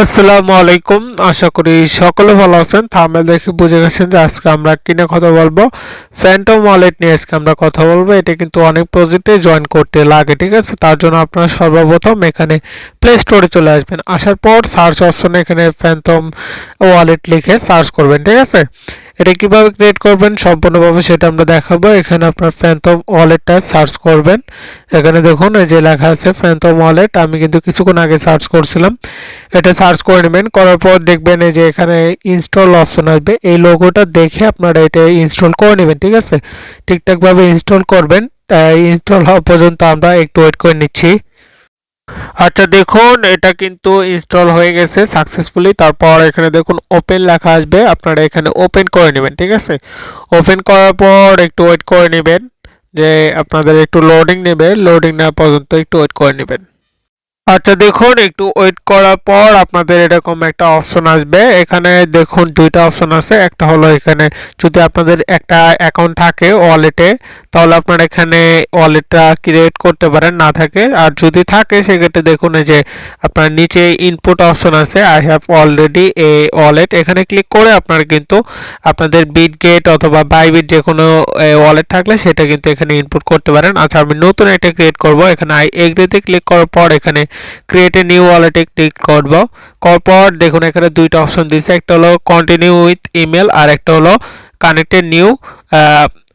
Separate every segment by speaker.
Speaker 1: আসসালামু আলাইকুম। আশা করি সকলে ভালো আছেন। থাম্বনেল দেখে বুঝে গেছেন যে আজকে আমরা কি নিয়ে কথা বলবো। ফ্যান্টম ওয়ালেট নিয়ে আজকে আমরা কথা বলবো। এটা কিন্তু অনেক প্রজেক্টে জয়েন করতে লাগে, ঠিক আছে? তার জন্য আপনারা সর্বপ্রথম এখানে প্লে স্টোরে চলে আসবেন। আসার পর সার্চ অপশনে এখানে ফ্যান্টম ওয়ালেট লিখে সার্চ করবেন, ঠিক আছে? এটা কিভাবে ক্রিয়েট করবেন সম্পূর্ণভাবে সেটা আমরা দেখাবো। এখানে আপনার ফ্যান্টম ওয়ালেটটা সার্চ করবেন। এখানে দেখুন এই যে লেখা আছে ফ্যান্টম ওয়ালেট। আমি কিন্তু কিছুক্ষণ আগে সার্চ করছিলাম। এটা সার্চ করে নেবেন। করার পর দেখবেন এই যে এখানে ইনস্টল অপশন আসবে। এই লোগোটা দেখে আপনারা এটা ইনস্টল করে নেবেন, ঠিক আছে? ঠিকঠাকভাবে ইনস্টল করবেন। ইনস্টল হওয়া পর্যন্ত আমরা একটু ওয়েট করে নিচ্ছি। আচ্ছা দেখুন, এটা কিন্তু ইনস্টল হয়ে গেছে সাকসেসফুলি। তারপর এখানে দেখুন ওপেন লেখা আসবে, আপনারা এখানে ওপেন করে নেবেন, ঠিক আছে? ওপেন করার পর একটু ওয়েট করে নেবেন, যে আপনাদের একটু লোডিং নেবে। লোডিং নেওয়া পর্যন্ত একটু ওয়েট করে নেবেন। আচ্ছা দেখুন, একটু ওয়েট করার পর আপনাদের এরকম একটা অপশন আসবে। এখানে দেখুন দুইটা অপশন আছে। একটা হলো এখানে যদি আপনাদের একটা অ্যাকাউন্ট থাকে ওয়ালেটে, তাহলে আপনারা এখানে ওয়ালেটটা ক্রিয়েট করতে পারেন, না থাকে। আর যদি থাকে সেক্ষেত্রে দেখুন এই যে আপনার নিচে ইনপুট অপশন আছে, I have already A wallet. এখানে ক্লিক করে আপনারা কিন্তু আপনাদের বিটগেট অথবা বাইবিট যে কোনো ওয়ালেট থাকলে সেটা কিন্তু এখানে ইনপুট করতে পারেন। আচ্ছা আমি নতুন একটা ক্রিয়েট করব। এখানে আই এগ্রিতে ক্লিক করার পর এখানে ক্রিয়েট এ নিউ ওয়ালেটে ক্লিক করব। করার পর দেখুন এখানে দুইটা অপশন দিয়েছে, একটা হলো কন্টিনিউ উইথ ইমেল আর একটা হলো কানেক্টেড নিউ,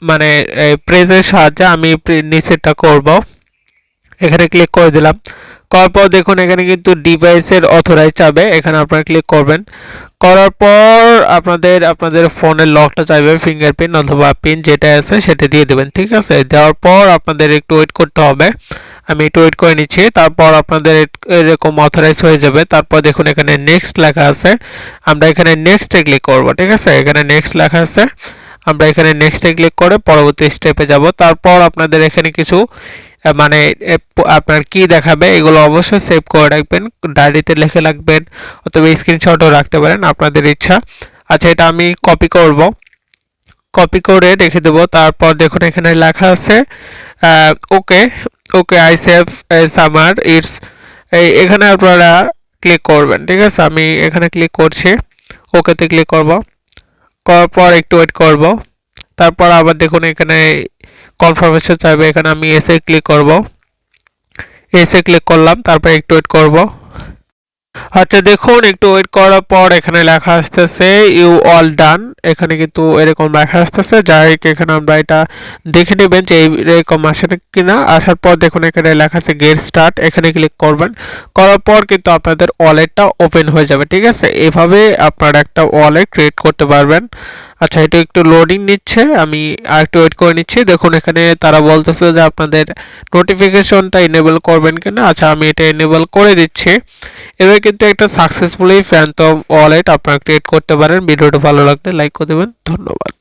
Speaker 1: মানে প্রেজের সাহায্যে আমি নিচেরটা করব। এখানে ক্লিক করে দিলাম। করার পর দেখুন এখানে কিন্তু ডিভাইসের অথরাইজ চাবে, এখানে আপনারা ক্লিক করবেন। করার পর আপনাদের ফোনের লকটা চাইবে, ফিঙ্গারপ্রিন্ট অথবা পিন যেটা আছে সেটা দিয়ে দেবেন, ঠিক আছে? দেওয়ার পর আপনাদের একটু ওয়েট করতে হবে। আমি একটু ওয়েট করে নিচ্ছি। তারপর আপনাদের এরকম অথরাইজ হয়ে যাবে। তারপর দেখুন এখানে নেক্সট লেখা আছে, আমরা এখানে নেক্সটে ক্লিক করব, ঠিক আছে? এখানে নেক্সট লেখা আছে, আমরা এখানে নেক্সটে ক্লিক করে পরবর্তী স্টেপে যাব। তারপর আপনাদের এখানে কিছু মানে আপনার কি দেখাবে, এগুলো অবশ্যই সেভ করে রাখবেন, ডায়েরিতে লিখে রাখবেন অথবা স্ক্রিনশটও রাখতে পারেন, আপনাদের ইচ্ছা। আচ্ছা এটা আমি কপি করব, কপি করে রেখে দেবো। তারপর দেখুন এখানে লেখা আছে okay okay I save summer it's, এখানে আপনারা ক্লিক করবেন, ঠিক আছে? আমি এখানে ক্লিক করছি, ওকেতে ক্লিক করব। করার পর একটু ওয়েট করব। তারপর আবার দেখুন এখানে কনফার্মেশন চাইবে, এখানে আমি এসে ক্লিক করব। এসে ক্লিক করলাম, তারপর একটু ওয়েট করব। আচ্ছা দেখুন একটু ওয়েট করার পর এখানে লেখা আসতেছে ইউ অল ডান। এখানে কিন্তু এরকম লেখা আসতেছে, যাই হোক এখানে আমরা এটা দেখে নেবেন যে এরকম আসে কিনা। আসার পর দেখুন এখানে লেখা আছে গেট স্টার্ট, এখানে ক্লিক করবেন। করার পর কিন্তু আপনাদের ওয়ালেটটা ওপেন হয়ে যাবে, ঠিক আছে? এভাবে আপনারা একটা ওয়ালেট ক্রিয়েট করতে পারবেন। আচ্ছা এটা একটু লোডিং নিচ্ছে, আমি আর একটু ওয়েট করে নিচ্ছি। দেখুন এখানে তারা বলতেছে যে আপনাদের নোটিফিকেশনটা এনেবল করবেন কিনা। আচ্ছা আমি এটা এনেবল করে দিচ্ছি। এবার কিন্তু একটা সাকসেসফুলি ফ্যান্টম ওয়ালেট আপনারা ক্রিয়েট করতে পারেন। ভিডিওটা ভালো লাগলে লাইক করে দেবেন। ধন্যবাদ।